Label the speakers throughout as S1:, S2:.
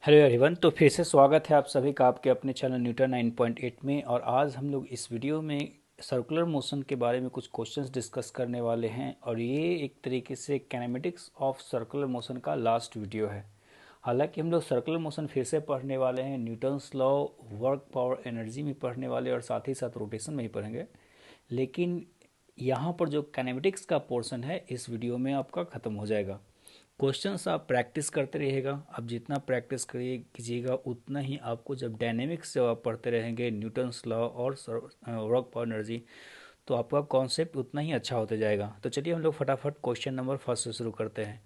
S1: Hello everyone. तो फिर से स्वागत है आप सभी का आपके अपने चैनल न्यूटन 9.8 में। और आज हम लोग इस वीडियो में सर्कुलर मोशन के बारे में कुछ क्वेश्चंस डिस्कस करने वाले हैं। और ये एक तरीके से कैनेमेटिक्स ऑफ सर्कुलर मोशन का लास्ट वीडियो है। हालांकि हम लोग सर्कुलर मोशन फिर से पढ़ने वाले हैं, Newton's law, work, power, energy में पढ़ने वाले और साथ ही साथ रोटेशन में ही पढ़ेंगे। लेकिन यहाँ पर जो कैनेमेटिक्स का पोर्शन है इस वीडियो में आपका ख़त्म हो जाएगा। क्वेश्चंस आप प्रैक्टिस करते रहिएगा। आप जितना प्रैक्टिस करिए कीजिएगा उतना ही आपको, जब डायनेमिक्स जब आप पढ़ते रहेंगे, न्यूटन्स लॉ और वर्क पावर एनर्जी, तो आपका कॉन्सेप्ट उतना ही अच्छा होते जाएगा। तो चलिए हम लोग फटाफट क्वेश्चन नंबर फर्स्ट से शुरू करते हैं।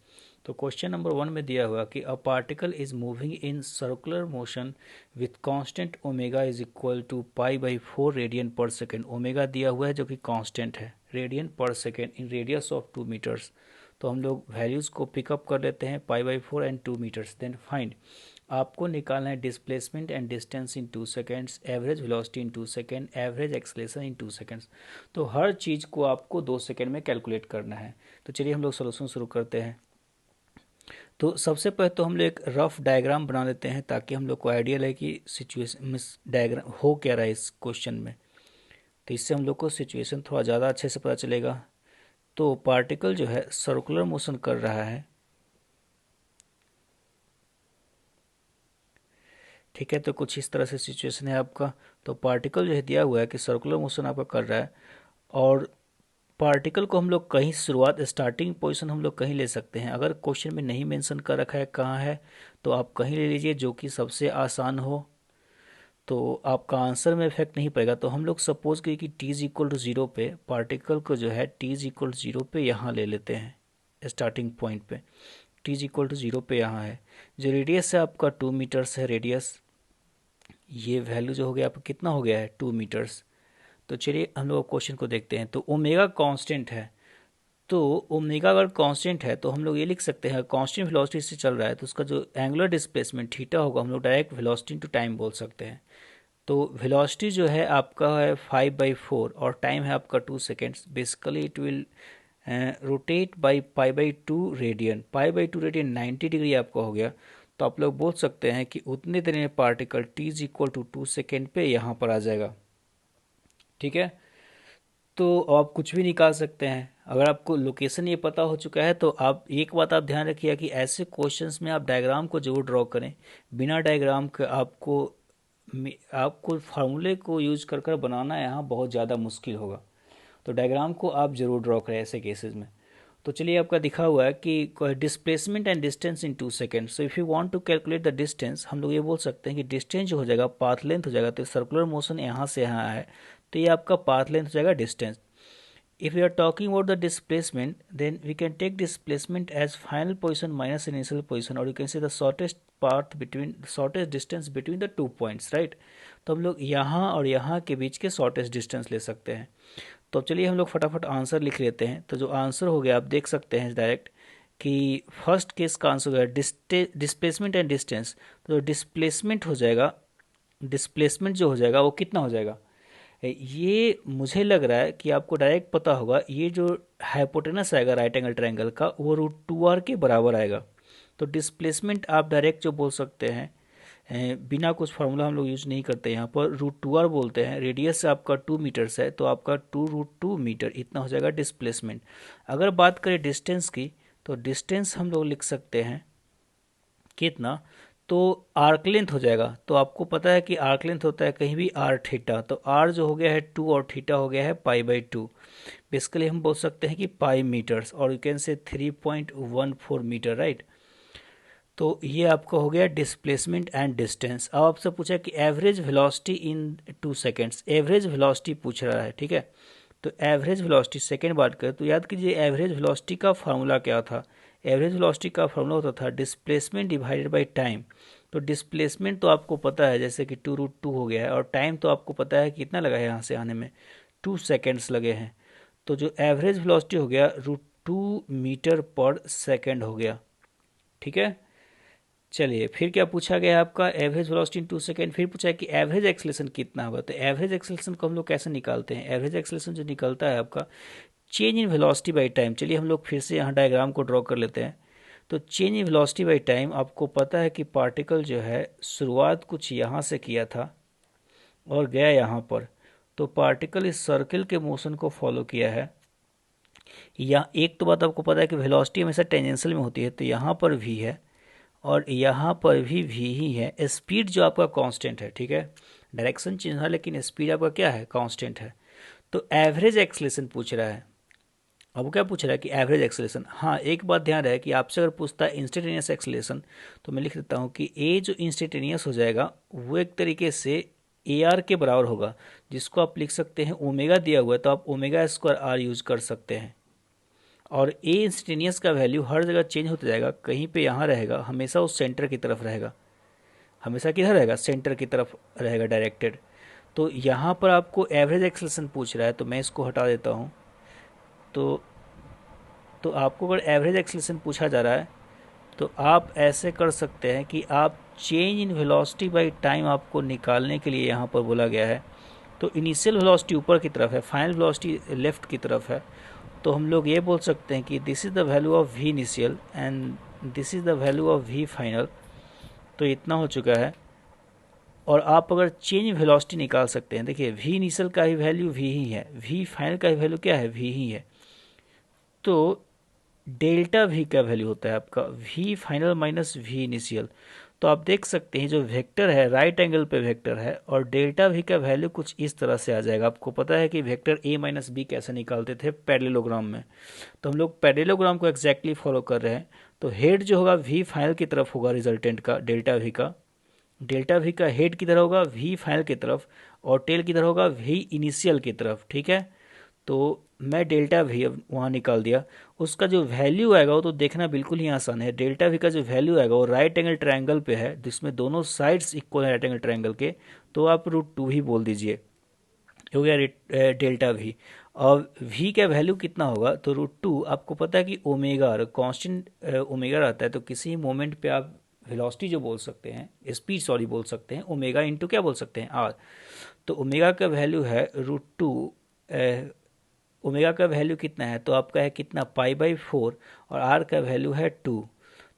S1: तो क्वेश्चन नंबर 1 में दिया हुआ कि a particle is moving in circular motion with constant omega is equal to pi radian per second. Omega दिया हुआ है जो कि कांस्टेंट है, radian per second in radius of 2 metres. तो हम लोग वैल्यूज़ को पिकअप कर लेते हैं, pi and 2 metres. Then find, आपको निकालना है displacement and distance in 2 seconds, average velocity in 2 second, average acceleration in 2 seconds. तो हर चीज़ को आपको 2 सेकेंड में कैलकुलेट करना है। तो चलिए हम लोग सोल्यूशन शुरू करते हैं। तो सबसे पहले तो हम लोग एक रफ डायग्राम बना लेते हैं ताकि हम लोग को आइडिया लगे कि सिचुएशन में डायग्राम हो क्या रहा है इस क्वेश्चन में। तो इससे हम लोग को सिचुएशन थोड़ा ज़्यादा अच्छे से पता चलेगा। तो पार्टिकल जो है सर्कुलर मोशन कर रहा है, ठीक है। तो कुछ इस तरह से सिचुएशन है आपका। तो पार्टिकल जो है दिया हुआ है कि सर्कुलर मोशन आपका कर रहा है, और पार्टिकल को हम लोग कहीं शुरुआत, स्टार्टिंग पोजीशन हम लोग कहीं ले सकते हैं। अगर क्वेश्चन में नहीं मेंशन कर रखा है कहाँ है, तो आप कहीं ले लीजिए जो कि सबसे आसान हो, तो आपका आंसर में इफेक्ट नहीं पड़ेगा। तो हम लोग सपोज करिए कि t is equal to zero पे पार्टिकल को जो है t is equal to zero पे यहाँ ले लेते हैं स्टार्टिंग पॉइंट पे। T is equal to zero पे यहाँ है, जो रेडियस है आपका 2 मीटर्स है रेडियस। ये वैल्यू जो हो गया आपका कितना हो गया है 2 मीटर्स। तो चलिए हम लोग क्वेश्चन को देखते हैं। तो ओमेगा कांस्टेंट है, तो ओमेगा अगर कांस्टेंट है तो हम लोग ये लिख सकते हैं, कांस्टेंट वेलोसिटी से चल रहा है तो उसका जो एंगुलर डिस्प्लेसमेंट थीटा होगा हम लोग डायरेक्ट वेलोसिटी टू टाइम बोल सकते हैं। तो वेलोसिटी जो है आपका है 5/4 और टाइम है आपका 2 seconds. Basically it will rotate by pi radian. Pi radian 90 degree आपका हो गया। तो आप लोग बोल सकते हैं कि उतने देर में particle t is equal to 2 second पे यहाँ पर आ जाएगा, ठीक है। तो आप कुछ भी निकाल सकते हैं। अगर आपको लोकेशन ये पता हो चुका है तो आप एक बात आप ध्यान रखिए कि ऐसे क्वेश्चंस में आप डायग्राम को जरूर ड्रॉ करें। बिना डायग्राम के आपको फार्मूले को यूज कर कर बनाना यहाँ बहुत ज़्यादा मुश्किल होगा। तो डायग्राम को आप जरूर ड्रॉ करें ऐसे केसेस में। तो चलिए आपका दिखा हुआ है कि displacement and distance in 2 second. So if you want to calculate the distance, हम लोग ये बोल सकते हैं कि डिस्टेंस जो हो जाएगा पाथ लेंथ हो जाएगा। तो सर्कुलर मोशन यहाँ से यहाँ है, तो ये आपका पाथ लेंथ हो जाएगा distance. If we are talking about the displacement, then we can take displacement as final position minus initial position, or you can say the shortest distance between the 2 points, right? तो हम लोग यहाँ और यहाँ के बीच के शॉर्टेस्ट डिस्टेंस ले सकते हैं। तो चलिए हम लोग फटाफट आंसर लिख लेते हैं। तो जो आंसर हो गया आप देख सकते हैं डायरेक्ट कि फर्स्ट केस का आंसर हो गया डिस्प्लेसमेंट एंड डिस्टेंस। तो डिस्प्लेसमेंट हो जाएगा, डिस्प्लेसमेंट जो हो जाएगा वो कितना हो जाएगा, ये मुझे लग रहा है कि आपको डायरेक्ट पता होगा। ये जो हाइपोटेनस आएगा राइट एंगल ट्रायंगल का वो √2r के बराबर आएगा। तो डिस्प्लेसमेंट आप डायरेक्ट जो बोल सकते हैं, बिना कुछ फार्मूला हम लोग यूज नहीं करते यहाँ पर, √2r बोलते हैं। रेडियस आपका 2 मीटर्स है तो आपका 2√2 मीटर इतना हो जाएगा डिस्प्लेसमेंट। अगर बात करें डिस्टेंस की, तो डिस्टेंस हम लोग लिख सकते हैं कितना, तो आर्क लेंथ हो जाएगा। तो आपको पता है कि आर्क लेंथ होता है कहीं भी आर थीटा। तो आर जो हो गया है 2 और थीटा हो गया है पाई/2। बेसिकली हम बोल सकते हैं कि पाई मीटर्स, और यू कैन से 3.14 मीटर, राइट। तो ये आपका हो गया डिस्प्लेसमेंट एंड डिस्टेंस। अब आपसे पूछा कि average velocity in 2 seconds, average velocity पूछ रहा है, ठीक है। तो एवरेज वेलोसिटी सेकेंड बात करें तो याद कीजिए एवरेज वेलोसिटी का फार्मूला क्या था। एवरेज वेलोसिटी का फार्मूला होता था डिस्प्लेसमेंट डिवाइडेड बाय टाइम। तो डिस्प्लेसमेंट तो आपको पता है जैसे कि 2√2 हो गया है, और टाइम तो आपको पता है कितना लगा है यहाँ से आने में, 2 सेकेंड्स लगे हैं। तो जो एवरेज वेलोसिटी हो गया √2 मीटर पर सेकेंड हो गया, ठीक है। चलिए फिर क्या पूछा गया आपका, एवरेज वेलोसिटी इन 2 सेकेंड। फिर पूछा है कि एवरेज एक्सेलेरेशन कितना होगा। तो एवरेज एक्सेलेरेशन को हम लोग कैसे निकालते हैं, एवरेज एक्सेलेरेशन जो निकलता है आपका change in velocity by time. चलिए हम लोग फिर से यहाँ डायग्राम को ड्रॉ कर लेते हैं। तो change in velocity by time, आपको पता है कि पार्टिकल जो है शुरुआत कुछ यहाँ से किया था और गया यहाँ पर, तो पार्टिकल इस सर्किल के मोशन को फॉलो किया है। या एक तो बात आपको पता है कि वेलोसिटी हमेशा टेंजेंशियल में होती है, तो यहाँ पर भी है और यहाँ पर भी ही है। स्पीड जो आपका कांस्टेंट है, ठीक है, डायरेक्शन चेंज है लेकिन स्पीड आपका क्या है, कांस्टेंट है। तो एवरेज एक्सेलेरेशन पूछ रहा है। अब वो क्या पूछ रहा है कि एवरेज एक्सेलेरेशन। हाँ, एक बात ध्यान रहे कि आपसे अगर पूछता है इंस्टेंटेनियस एक्सेलेरेशन, तो मैं लिख देता हूँ कि ए जो इंस्टेंटेनियस हो जाएगा वो एक तरीके से ए आर के बराबर होगा, जिसको आप लिख सकते हैं ओमेगा दिया हुआ है तो आप ओमेगा स्क्वायर आर यूज कर सकते हैं। और ए इंस्टेंटेनियस का वैल्यू हर जगह चेंज होता जाएगा, कहीं पे यहाँ रहेगा, हमेशा उस सेंटर की तरफ रहेगा, हमेशा किधर रहेगा, सेंटर की तरफ रहेगा डायरेक्टेड। तो यहाँ पर आपको एवरेज एक्सेलेरेशन पूछ रहा है, तो मैं इसको हटा देता हूँ। तो आपको अगर एवरेज एक्सेलेरेशन पूछा जा रहा है तो आप ऐसे कर सकते हैं कि आप change in velocity by time आपको निकालने के लिए यहाँ पर बोला गया है। तो इनिशियल वेलोसिटी ऊपर की तरफ है, फाइनल वेलोसिटी लेफ्ट की तरफ है, तो हम लोग ये बोल सकते हैं कि this is the value of v initial and this is the value of v final. तो इतना हो चुका है। और आप अगर चेंज वेलोसिटी निकाल सकते हैं, देखिए वी इनिशियल का ही वैल्यू वी ही है, वी फाइनल का ही वैल्यू क्या है, वी ही है। तो डेल्टा वी का वैल्यू होता है आपका v final minus v initial. तो आप देख सकते हैं जो वेक्टर है राइट एंगल पे वेक्टर है और डेल्टा वी का वैल्यू कुछ इस तरह से आ जाएगा। आपको पता है कि वेक्टर ए माइनस बी कैसे निकालते थे पैरेललोग्राम में, तो हम लोग पैरेललोग्राम को एग्जैक्टली फॉलो कर रहे हैं। तो हेड जो होगा वी फाइनल की तरफ होगा रिजल्टेंट का, डेल्टा वी का हेड किधर होगा, वी फाइनल की तरफ, और टेल किधर होगा, वी इनिशियल की तरफ, ठीक है। तो मैं डेल्टा वी अब वहाँ निकाल दिया, उसका जो वैल्यू आएगा वो तो देखना बिल्कुल ही आसान है। डेल्टा वी का जो वैल्यू आएगा वो राइट एंगल ट्रायंगल पे है जिसमें दोनों साइड्स इक्वल है राइट एंगल ट्रायंगल के, तो आप √2 ही बोल दीजिए, हो गया डेल्टा वी। और वी का वैल्यू कितना होगा, तो √2। आपको पता है कि ओमेगा कांस्टेंट ओमेगा रहता है, तो किसी भी मोमेंट पे आप वेलोसिटी जो बोल सकते हैं, स्पीड सॉरी बोल सकते हैं, ओमेगा इंटू क्या बोल सकते हैं, आर। तो ओमेगा का वैल्यू है √2। ओमेगा का वैल्यू कितना है, तो आपका है कितना, π/4, और आर का वैल्यू है 2।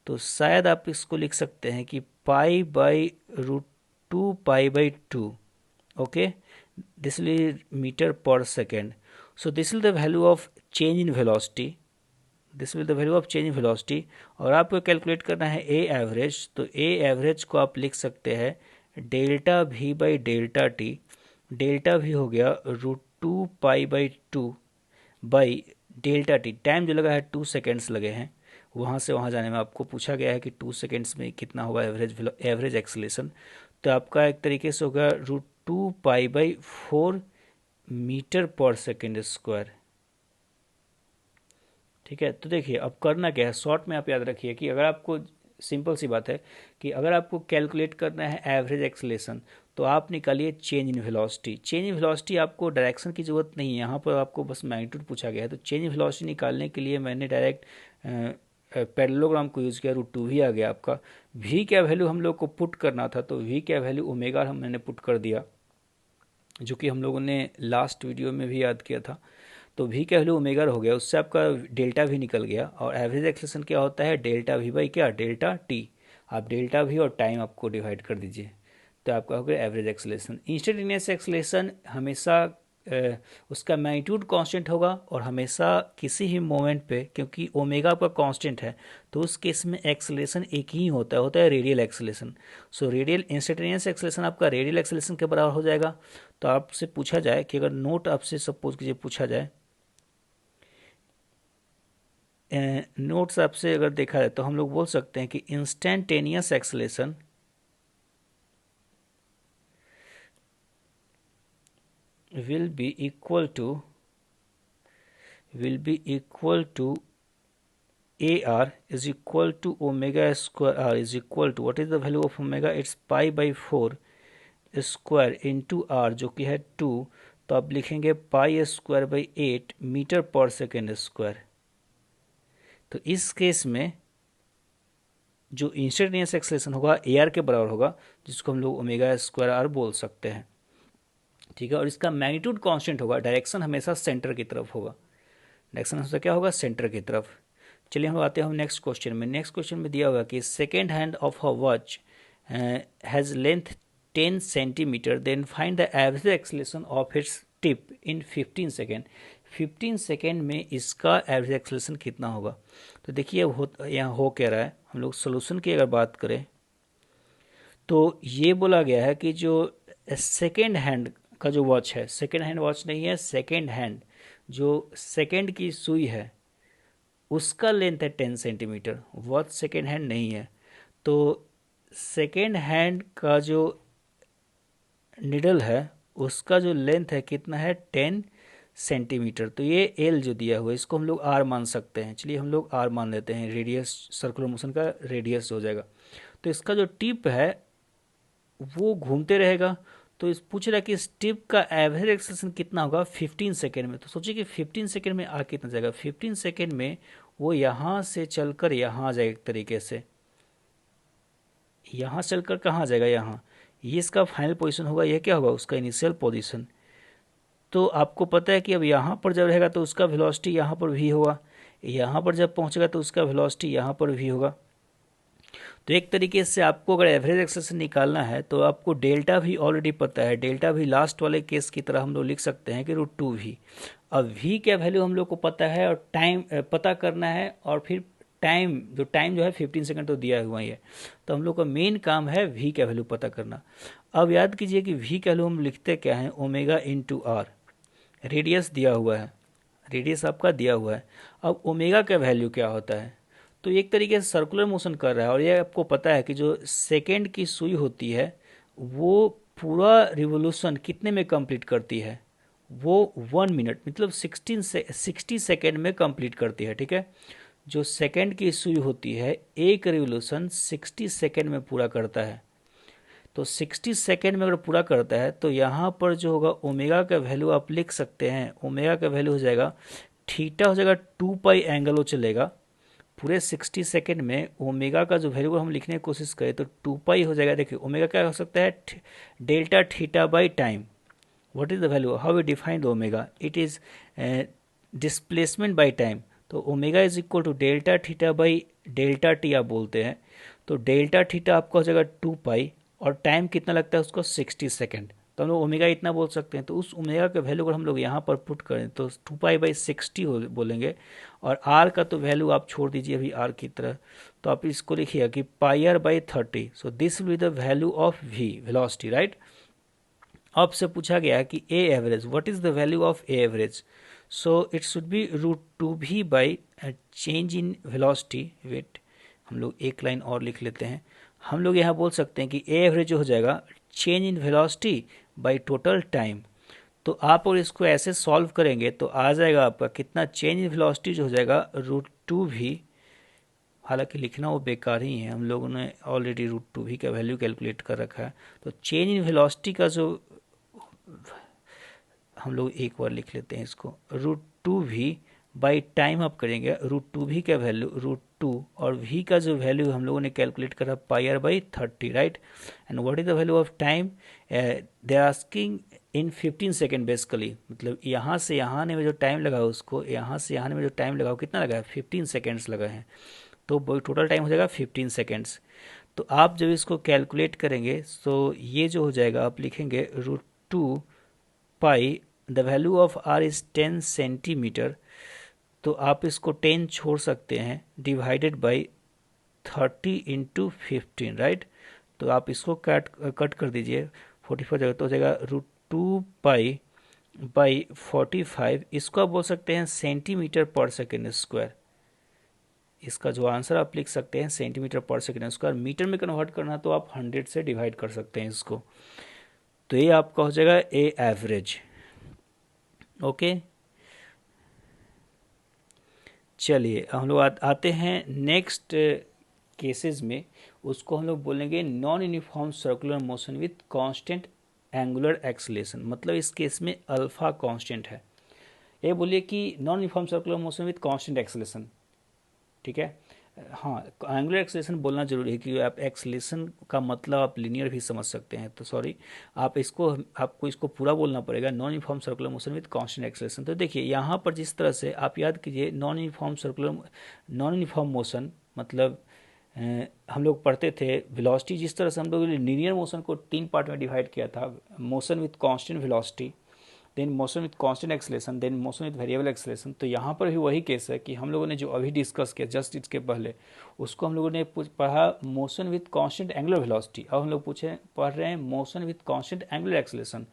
S1: तो शायद आप इसको लिख सकते हैं कि π/√2 π/2, ओके, दिस विल मीटर पर second. So this is the value of change in velocity, this will the value of change in velocity. और आपको कैलकुलेट करना है ए एवरेज, तो ए एवरेज को आप लिख सकते हैं delta we by delta T. Delta we हो गया √2 π/2 बाई डेल्टा टी। टाइम जो लगा है 2 सेकेंड्स लगे हैं, वहाँ से वहाँ जाने में आपको पूछा गया है कि 2 सेकेंड्स में कितना होगा एवरेज एक्सेलेरेशन। तो आपका एक तरीके से होगा √2 π/4 मीटर पर सेकेंड स्क्वायर, ठीक है। तो देखिए अब करना क्या है, शॉर्ट में आप याद रखिए कि अगर आपको, सिंपल सी बात है कि अगर आपको कैलकुलेट करना है एवरेज एक्सेलेरेशन, तो आप निकालिए change in velocity. Change in velocity आपको डायरेक्शन की ज़रूरत नहीं है, यहाँ पर आपको बस मैग्नीट्यूड पूछा गया है। तो चेंज इन वेलोसिटी निकालने के लिए मैंने डायरेक्ट पैरेललोग्राम को यूज़ किया, √2 ही आ गया आपका। वी का वैल्यू हम लोग को पुट करना था, तो वी का वैल्यू ओमेगा मैंने पुट कर दिया, जो कि हम लोगों ने लास्ट वीडियो में भी याद किया था। तो वी का वैल्यू ओमेगा हो गया, उससे आपका डेल्टा वी निकल गया। और एवरेज एक्सेलेरेशन क्या होता है, डेल्टा वी बाई क्या, डेल्टा टी। आप डेल्टा वी और टाइम आपको डिवाइड कर दीजिए, तो आपका हो गया एवरेज एक्सेलेरेशन। इंस्टेंटेनियस एक्सेलेरेशन हमेशा उसका मैग्नीट्यूड कांस्टेंट होगा और हमेशा किसी भी मोमेंट पे, क्योंकि ओमेगा आपका कांस्टेंट है, तो उस केस में एक्सेलेरेशन एक ही होता है radial acceleration. So radial instantaneous acceleration आपका रेडियल एक्सेलेरेशन के बराबर हो जाएगा। तो आपसे पूछा जाए कि अगर नोट आपसे सपोज कीजिए पूछा जाए, नोट्स आपसे अगर देखा जाए, तो हम लोग बोल सकते हैं कि instantaneous acceleration will be equal to AR is equal to omega square R is equal to, what is the value of omega, it's π/4 square into R जो कि है 2। तो आप लिखेंगे π²/8 मीटर पर सेकेंड स्क्वायर। तो इस केस में जो इंस्टेंटेनियस एक्सेलेरेशन होगा ए आर के बराबर होगा, जिसको हम लोग ओमेगा स्क्वायर आर बोल सकते हैं, ठीक है। और इसका मैग्नीट्यूड कांस्टेंट होगा, डायरेक्शन हमेशा सेंटर की तरफ होगा, डायरेक्शन हमेशा क्या होगा, सेंटर की तरफ। चलिए हम आते हैं हम नेक्स्ट क्वेश्चन में। नेक्स्ट क्वेश्चन में दिया हुआ कि second hand of a watch has length 10 centimetre, then find the average acceleration of its tip in 15 second. 15 second में इसका एवरेज एक्सेलेरेशन कितना होगा। तो देखिए यहाँ हो क्या रहा है, हम लोग सोल्यूशन की अगर बात करें तो ये बोला गया है कि जो सेकेंड हैंड का जो वॉच है, सेकेंड हैंड वॉच नहीं है, सेकेंड हैंड जो सेकेंड की सुई है उसका लेंथ है 10 सेंटीमीटर, वॉच सेकेंड हैंड नहीं है। तो सेकेंड हैंड का जो निडल है उसका जो लेंथ है कितना है 10 सेंटीमीटर। तो ये एल जो दिया हुआ है इसको हम लोग आर मान सकते हैं। चलिए हम लोग आर मान लेते हैं, रेडियस सर्कुलर मोशन का रेडियस हो जाएगा। तो इसका जो टिप है वो घूमते रहेगा। तो इस पूछ रहा है कि इस टिप का एवरेज एक्सेलेरेशन कितना होगा 15 सेकेंड में। तो सोचिए कि 15 सेकेंड में आ कितना जाएगा। 15 सेकेंड में वो यहाँ से चलकर यहाँ आ जाएगा, एक तरीके से यहाँ चलकर कहाँ आ जाएगा, यहाँ। ये इसका फाइनल पोजीशन होगा, ये क्या होगा उसका इनिशियल पोजीशन। तो आपको पता है कि अब यहाँ पर जब रहेगा तो उसका वेलोसिटी यहाँ पर भी होगा, यहाँ पर जब पहुँचेगा तो उसका वेलोसिटी यहाँ पर भी होगा। तो एक तरीके से आपको अगर एवरेज एक्सेलेरेशन निकालना है तो आपको डेल्टा भी ऑलरेडी पता है। डेल्टा भी लास्ट वाले केस की तरह हम लोग लिख सकते हैं कि √2v। अब v क्या वैल्यू हम लोग को पता है और टाइम पता करना है, और फिर टाइम जो है 15 सेकंड तो दिया हुआ ही है। तो हम लोग का मेन काम है v का वैल्यू पता करना। अब याद कीजिए कि v का वैल्यू हम लिखते क्या है, ओमेगा इंटू आर। रेडियस दिया हुआ है, रेडियस आपका दिया हुआ है। अब ओमेगा का वैल्यू क्या होता है, तो एक तरीके से सर्कुलर मोशन कर रहा है। और ये आपको पता है कि जो सेकेंड की सुई होती है वो पूरा रिवोल्यूशन कितने में कंप्लीट करती है, वो 1 मिनट मतलब 60 सेकेंड में कंप्लीट करती है। ठीक है, जो सेकेंड की सुई होती है एक रिवोल्यूशन 60 सेकेंड में पूरा करता है। तो 60 सेकेंड में अगर पूरा करता है तो यहाँ पर जो होगा ओमेगा का वैल्यू आप लिख सकते हैं। ओमेगा का वैल्यू हो जाएगा, थीटा हो जाएगा 2 पाई एंगल वो चलेगा पूरे 60 सेकेंड में। ओमेगा का जो वैल्यू हम लिखने की कोशिश करें तो 2 पाई हो जाएगा। देखिए ओमेगा क्या हो सकता है, delta theta by time. What is the value, how we define the omega, it is displacement by time. तो omega is equal to delta theta by delta T आप बोलते हैं। तो डेल्टा थीटा आपका हो जाएगा 2 पाई, और टाइम कितना लगता है उसको 60 सेकेंड। तो हम लोग ओमेगा इतना बोल सकते हैं। तो उस ओमेगा का वैल्यू अगर हम लोग यहाँ पर पुट करें तो 2 पाई/60 बोलेंगे। और आर का तो वैल्यू आप छोड़ दीजिए अभी आर की तरह, तो आप इसको लिखिएगा कि πr/30। So this will be the value of v, velocity, right. आपसे पूछा गया है कि a average, what is the value of a average. So it should be √2v by change in velocity. Wait, हम लोग एक लाइन और लिख लेते हैं। हम लोग यहाँ बोल सकते हैं कि ए एवरेज जो हो जाएगा change in velocity by total time. तो आप और इसको ऐसे सॉल्व करेंगे तो आ जाएगा आपका कितना, चेंज इन वेलोसिटी जो हो जाएगा √2v। हालांकि लिखना वो बेकार ही है, हम लोगों ने ऑलरेडी √2v का वैल्यू कैलकुलेट कर रखा है। तो चेंज इन वेलोसिटी का जो हम लोग एक बार लिख लेते हैं इसको, √2v बाई टाइम आप करेंगे। √2v का वैल्यू √2 और v का जो वैल्यू हम लोगों ने कैलकुलेट करा πr/30, right. And what is the value of time, they are asking in 15 second basically. मतलब यहाँ से यहाँ आने में जो टाइम लगा उसको, यहाँ से यहाँ आने में जो टाइम लगा कितना लगा है, 15 सेकेंड्स लगा है। तो टोटल टाइम हो जाएगा 15 सेकेंड्स। तो आप जब इसको कैलकुलेट करेंगे तो ये जो हो जाएगा आप लिखेंगे √2 pi, the value of R is 10 centimetre. तो आप इसको 10 छोड़ सकते हैं, डिवाइडेड बाई 30 इंटू 15, राइट। तो आप इसको कट कर दीजिए, 44 जगह तो हो जाएगा √2 पाई/45। इसको आप बोल सकते हैं सेंटीमीटर पर सेकेंड स्क्वायर। इसका जो आंसर आप लिख सकते हैं सेंटीमीटर पर सेकेंड स्क्वायर। मीटर में कन्वर्ट करना तो आप 100 से डिवाइड कर सकते हैं इसको। तो ये आपका हो जाएगा ए एवरेज। ओके, चलिए हम लोग आते हैं नेक्स्ट केसेस में। उसको हम लोग बोलेंगे non uniform circular motion with constant angular acceleration. मतलब इस केस में अल्फा कांस्टेंट है। ये बोलिए कि non uniform circular motion with constant acceleration, ठीक है। हाँ, एंगुलर एक्सेलेरेशन बोलना जरूरी है क्योंकि आप एक्सेलेरेशन का मतलब आप लीनियर भी समझ सकते हैं, तो सॉरी, आपको इसको पूरा बोलना पड़ेगा, non uniform circular motion with constant acceleration. तो देखिए यहाँ पर जिस तरह से आप याद कीजिए, नॉन यूनिफॉर्म मोशन मतलब हम लोग पढ़ते थे वेलोसिटी, जिस तरह से हम लोगों ने लीनियर मोशन को 3 पार्ट में डिवाइड किया था, motion with constant velocity, then motion with constant acceleration, then motion with variable acceleration. तो यहाँ पर भी वही केस है कि हम लोगों ने जो अभी डिस्कस किया जस्ट इसके पहले, उसको हम लोगों ने पढ़ा motion with constant angular velocity, अब हम लोग पढ़ रहे हैं motion with constant angular acceleration.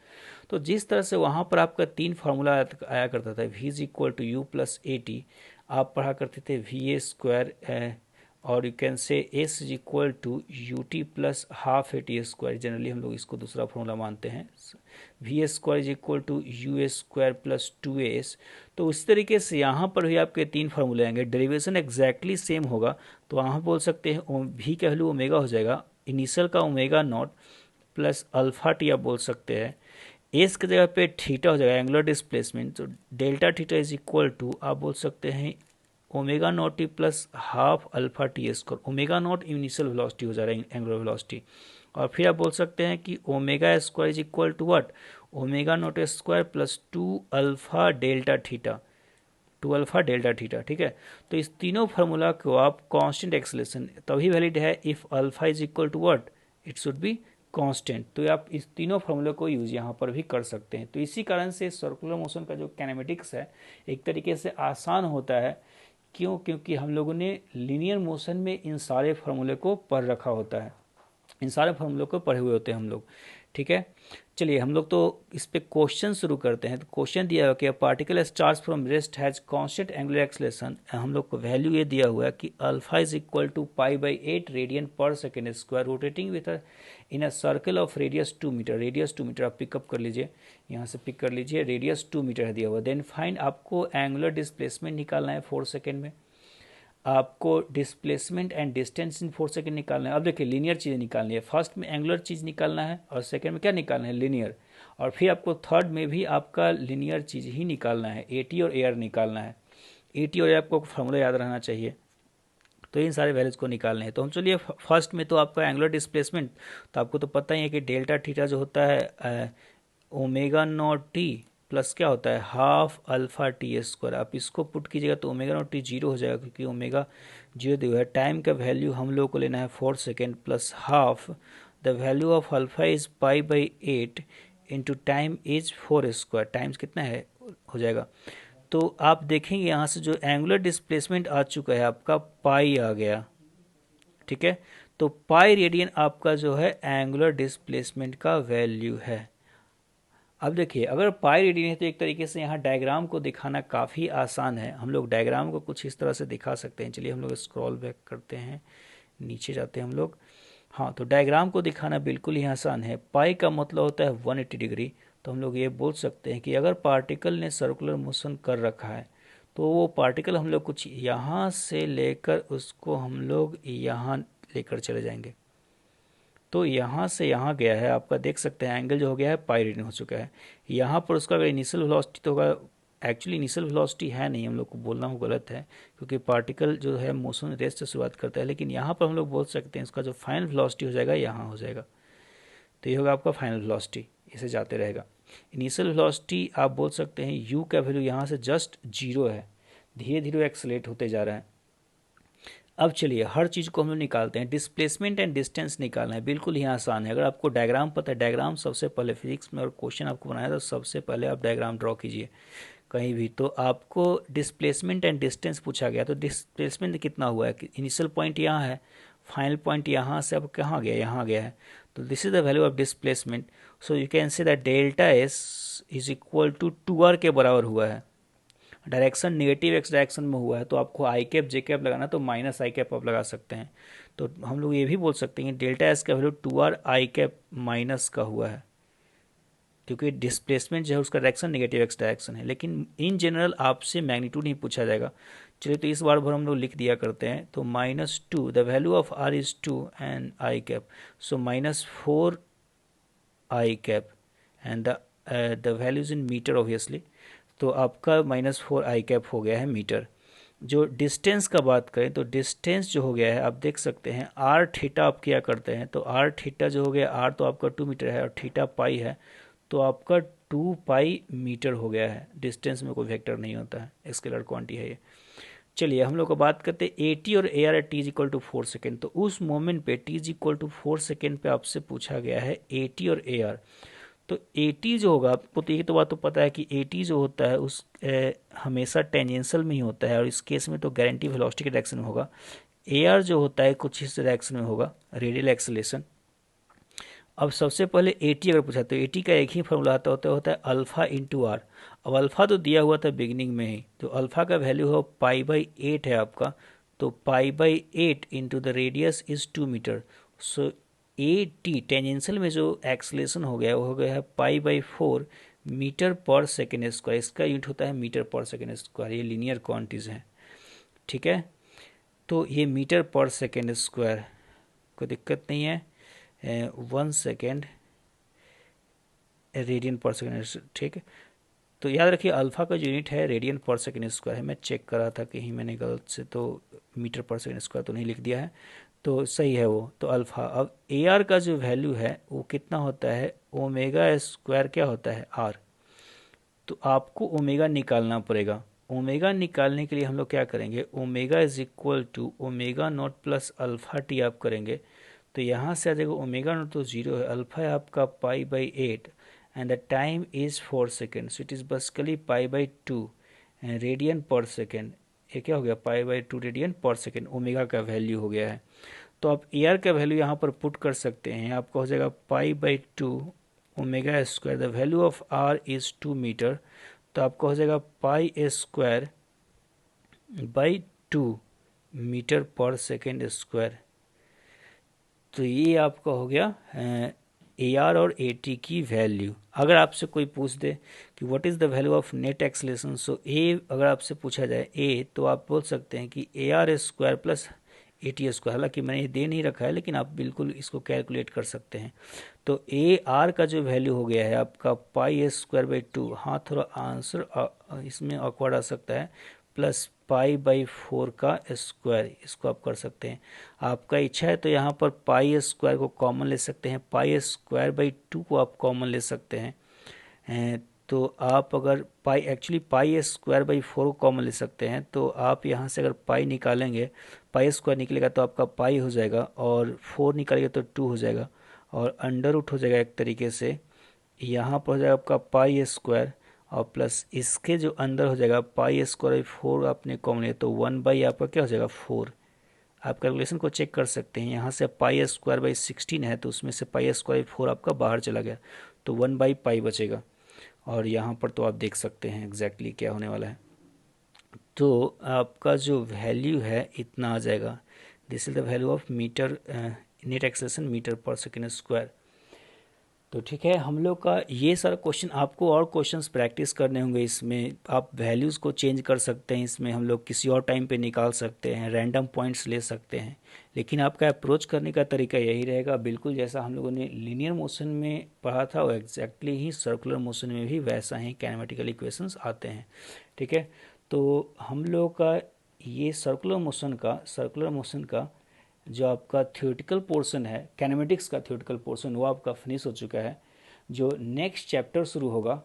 S1: तो जिस तरह से वहाँ पर आपका 3 फार्मूला आया करता था, v is equal to u plus a t, आप पढ़ा करते थे वी ए स्क्वायर, और you can say s is equal to u t plus half a t square, generally हम लोग इसको दूसरा फॉर्मूला मानते हैं, v s square is equal to u s square plus 2as। तो उस तरीके से यहाँ पर भी आपके 3 फार्मूले आएंगे, डेरिवेशन एग्जैक्टली सेम होगा। तो वहाँ बोल सकते हैं वी का वैल्यू ओमेगा हो जाएगा, इनिशियल का omega naught plus alpha t आप बोल सकते हैं, एस की जगह पे थीटा हो जाएगा एंगुलर डिस्प्लेसमेंट, तो delta theta is equal to आप बोल सकते हैं omega naught t plus half alpha t square. Omega naught initial velocity हो जा रहा है, एंगुलर वेलोसिटी, और फिर आप बोल सकते हैं कि omega square is equal to what, omega naught square plus 2 alpha delta theta, 2 alpha delta theta. ठीक है, तो इस तीनों फार्मूला को आप कांस्टेंट एक्सेलेरेशन तभी वैलिड है if alpha is equal to what, it should be constant. तो आप इस तीनों फार्मूले को यूज यहाँ पर भी कर सकते हैं। तो इसी कारण से सर्कुलर मोशन का जो कैनेमेटिक्स है एक तरीके से आसान होता है, क्यों, क्योंकि हम लोगों ने लीनियर मोशन में इन सारे फार्मूले को पढ़ रखा होता है, इन सारे फार्मूलों को पढ़े हुए होते हैं हम लोग। ठीक है, चलिए हम लोग तो इस पे क्वेश्चन शुरू करते हैं। तो क्वेश्चन दिया हुआ कि particle charge from rest has constant angular acceleration, हम लोग को वैल्यू ये दिया हुआ है कि alpha is equal to π/8 radian per second square, rotating with in a circle of radius 2 metre. Radius 2 metre आप पिकअप कर लीजिए, यहाँ से पिक कर लीजिए, रेडियस 2 मीटर है दिया हुआ। देन फाइंड, आपको एंगुलर डिस्प्लेसमेंट निकालना है 4 सेकेंड में, आपको displacement and distance in 4 second निकालना है। अब देखिए लीनियर चीज़ें निकालनी है, फर्स्ट में एंगुलर चीज़ निकालना है और सेकेंड में क्या निकालना है, लीनियर, और फिर आपको थर्ड में भी आपका लीनियर चीज़ ही निकालना है, ए टी और एयर निकालना है। ए टी और एयर आपको फार्मूला याद रहना चाहिए। तो इन सारे वैल्यूज को निकालने हैं। तो हम चलिए फर्स्ट में तो आपका एंगुलर डिस्प्लेसमेंट, तो आपको तो पता ही है कि डेल्टा थीटा जो होता है ओमेगा नॉट टी प्लस क्या होता है हाफ अल्फा टी स्क्वायर। आप इसको पुट कीजिएगा तो ओमेगा नॉट टी जीरो हो जाएगा, क्योंकि ओमेगा जीरो दिया है। टाइम का वैल्यू हम लोग को लेना है 4 second plus half the value of alpha is π/8 into time is 4 square, times कितना है हो जाएगा। तो आप देखेंगे यहाँ से जो एंगुलर डिस्प्लेसमेंट आ चुका है आपका पाई आ गया। ठीक है, तो पाई रेडियन आपका जो है एंगुलर डिस्प्लेसमेंट का वैल्यू है। अब देखिए अगर पाई रेडियन है तो एक तरीके से यहाँ डायग्राम को दिखाना काफ़ी आसान है। हम लोग डायग्राम को कुछ इस तरह से दिखा सकते हैं। चलिए हम लोग स्क्रॉल बैक करते हैं, नीचे जाते हैं हम लोग। हाँ, तो डायग्राम को दिखाना बिल्कुल ही आसान है। पाई का मतलब होता है 180 डिग्री। तो हम लोग ये बोल सकते हैं कि अगर पार्टिकल ने सर्कुलर मोशन कर रखा है तो वो पार्टिकल हम लोग कुछ यहाँ से लेकर उसको हम लोग यहाँ लेकर चले जाएंगे। तो यहाँ से यहाँ गया है, आपका देख सकते हैं एंगल जो हो गया है पाई रेडियन हो चुका है। यहाँ पर उसका अगर इनिशियल वेलोसिटी तो होगा, एक्चुअली इनिशियल वेलोसिटी है नहीं, हम लोग को बोलना हो गलत है, क्योंकि पार्टिकल जो है मोशन रेस्ट से शुरुआत करता है। लेकिन यहाँ पर हम लोग बोल सकते हैं इसका जो फाइनल वेलोसिटी हो जाएगा यहाँ हो जाएगा। तो ये होगा आपका फाइनल वेलोसिटी, इसे जाते रहेगा। इनिशियल वेलोसिटी आप बोल सकते हैं यू का वैल्यू यहाँ से जस्ट जीरो है, धीरे धीरे एक्सेलेरेट होते जा रहा है। अब चलिए हर चीज़ को हम लोग निकालते हैं। डिस्प्लेसमेंट एंड डिस्टेंस निकालना है, बिल्कुल ही आसान है। अगर आपको डायग्राम पता है, डायग्राम सबसे पहले फिजिक्स में और क्वेश्चन आपको बनाया तो सबसे पहले आप डायग्राम ड्रॉ कीजिए कहीं भी। तो आपको डिस्प्लेसमेंट एंड डिस्टेंस पूछा गया, तो डिस्प्लेसमेंट कितना हुआ है, इनिशियल पॉइंट यहाँ है, फाइनल पॉइंट यहाँ से अब कहाँ गया, यहाँ गया है। तो this is the value of displacement. So you can say that delta s is equal to 2r के बराबर हुआ है। डायरेक्शन नेगेटिव एक्स डायरेक्शन में हुआ है तो आपको आई कैप जे कैप लगाना, तो माइनस आई कैप आप लगा सकते हैं। तो हम लोग ये भी बोल सकते हैं डेल्टा एस का वैल्यू 2r आई कैप माइनस का हुआ है, क्योंकि डिस्प्लेसमेंट जो है उसका डायरेक्शन नेगेटिव एक्स डायरेक्शन है। लेकिन इन जनरल आपसे मैग्नीट्यूड नहीं पूछा जाएगा। चलिए तो इस बार भर हम लोग लिख दिया करते हैं। तो -2 the value of r is 2 and i cap, so -4 i cap and the values in metre obviously. तो आपका -4 आई कैप हो गया है मीटर। जो डिस्टेंस का बात करें तो डिस्टेंस जो हो गया है आप देख सकते हैं आर थीटा आप क्या करते हैं, तो आर थीटा जो हो गया, आर तो आपका 2 मीटर है और थीटा पाई है, तो आपका 2 पाई मीटर हो गया है। डिस्टेंस में कोई वेक्टर नहीं होता है, स्केलर क्वांटिटी है ये। चलिए हम लोग को बात करते हैं ए टी और a r at t is equal to 4 second. तो उस मोमेंट पे t is equal to 4 second पे आपसे पूछा गया है ए टी और ए आर। तो ए टी जो होगा, आपको तो ये तो बात तो पता है कि ए टी जो होता है उस हमेशा टेंजेंशियल में ही होता है, और इस केस में तो गारंटी वेलोसिटी के डायरेक्शन में होगा। ए आर जो होता है कुछ इस डायरेक्शन में होगा, रेडियल एक्सेलेरेशन। अब सबसे पहले ए टी अगर पूछा तो ए टी का एक ही फॉर्मूला होता है अल्फा इंटू आर। अब अल्फा तो दिया हुआ था बिगिनिंग में ही, तो अल्फा का वैल्यू हो पाई/8 है आपका, तो pi into the radius is 2 metre. So A T tangential में जो एक्सलेशन हो गया वो हो गया है पाई/4 मीटर पर सेकेंड स्क्वायर। इसका यूनिट होता है मीटर पर सेकेंड स्क्वायर, ये लीनियर क्वांटिटीज हैं, ठीक है। तो ये मीटर पर सेकेंड स्क्वायर, कोई दिक्कत नहीं है। 1 सेकेंड रेडियन पर सेकेंड, ठीक है। तो याद रखिए अल्फा का जो यूनिट है रेडियन पर सेकेंड स्क्वायर है। मैं चेक कर रहा था कहीं मैंने गलत से तो मीटर पर सेकेंड स्क्वायर तो नहीं लिख दिया है, तो सही है वो। तो अल्फा, अब ए आर का जो वैल्यू है वो कितना होता है, ओमेगा स्क्वायर क्या होता है आर। तो आपको ओमेगा निकालना पड़ेगा। ओमेगा निकालने के लिए हम लोग क्या करेंगे, omega is equal to omega naught plus alpha t आप करेंगे। तो यहाँ से आ जाएगा ओमेगा नॉट तो 0 है, अल्फा है आपका pi and the time is 4 second, so it is basically pi radian per second. ये क्या हो गया, pi radian per second omega का वैल्यू हो गया है। तो आप ए आर का वैल्यू यहाँ पर पुट कर सकते हैं, आपका हो जाएगा pi omega square, the value of R is 2 metre, तो आपका हो जाएगा पाई² मीटर पर सेकेंड स्क्वायर। तो ये आपका हो गया ए आर और ए टी की वैल्यू। अगर आपसे कोई पूछ दे कि what is the value of net acceleration, so a अगर आपसे पूछा जाए ए, तो आप बोल सकते हैं कि A R square plus a t square. हालांकि मैंने ये दे नहीं रखा है, लेकिन आप बिल्कुल इसको कैलकुलेट कर सकते हैं। तो ए आर का जो वैल्यू हो गया है आपका पाई²/2, हाँ थोड़ा आंसर इसमें ऑकवर्ड आ सकता है, प्लस पाई/4 का स्क्वायर, इसको आप कर सकते हैं। आपका इच्छा है तो यहाँ पर पाई² को कॉमन ले सकते हैं, पाई²/2 को आप कॉमन ले सकते हैं। तो आप अगर पाई²/4 को कॉमन ले सकते हैं, तो आप यहाँ से अगर पाई निकालेंगे, पाई² निकलेगा तो आपका पाई हो जाएगा, और 4 निकालेगा तो 2 हो जाएगा, और अंडर रूट हो जाएगा एक तरीके से। यहाँ पर हो जाएगा आपका पाई² और प्लस इसके जो अंदर हो जाएगा पाई²/4 आपने कॉमन लिया, तो 1/ आपका क्या हो जाएगा 4। आप कैलकुलेशन को चेक कर सकते हैं, यहाँ से पाई²/16 है, तो उसमें से पाई²/4 आपका बाहर चला गया, तो 1/पाई बचेगा। और यहाँ पर तो आप देख सकते हैं एग्जैक्टली क्या होने वाला है। तो आपका जो वैल्यू है इतना आ जाएगा, this is the value of metre net acceleration metre पर सेकेंड स्क्वायर। तो ठीक है, हम लोग का ये सारा क्वेश्चन, आपको और क्वेश्चंस प्रैक्टिस करने होंगे। इसमें आप वैल्यूज़ को चेंज कर सकते हैं, इसमें हम लोग किसी और टाइम पे निकाल सकते हैं, रैंडम पॉइंट्स ले सकते हैं, लेकिन आपका अप्रोच करने का तरीका यही रहेगा, बिल्कुल जैसा हम लोगों ने लीनियर मोशन में पढ़ा था और एग्जैक्टली ही सर्कुलर मोशन में भी वैसा ही काइनेमेटिकल इक्वेशंस आते हैं। ठीक है, तो हम लोग का ये सर्कुलर मोशन का जो आपका थ्योरेटिकल पोर्शन है, काइनेमेटिक्स का थ्योरेटिकल पोर्शन, वो आपका फिनिश हो चुका है। जो नेक्स्ट चैप्टर शुरू होगा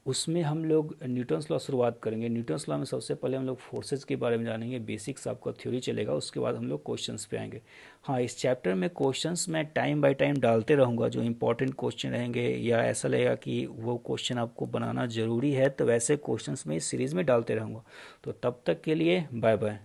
S1: उसमें हम लोग न्यूटन्स लॉ शुरुआत करेंगे। न्यूटन्स लॉ में सबसे पहले हम लोग फोर्सेज के बारे में जानेंगे, बेसिक्स आपका थ्योरी चलेगा, उसके बाद हम लोग क्वेश्चंस पे आएंगे। हाँ, इस चैप्टर में क्वेश्चंस मैं टाइम बाय टाइम डालते रहूँगा, जो इंपॉर्टेंट क्वेश्चन रहेंगे या ऐसा लगेगा कि वो क्वेश्चन आपको बनाना ज़रूरी है, तो वैसे क्वेश्चंस मैं इस सीरीज़ में डालते रहूँगा। तो तब तक के लिए बाय बाय।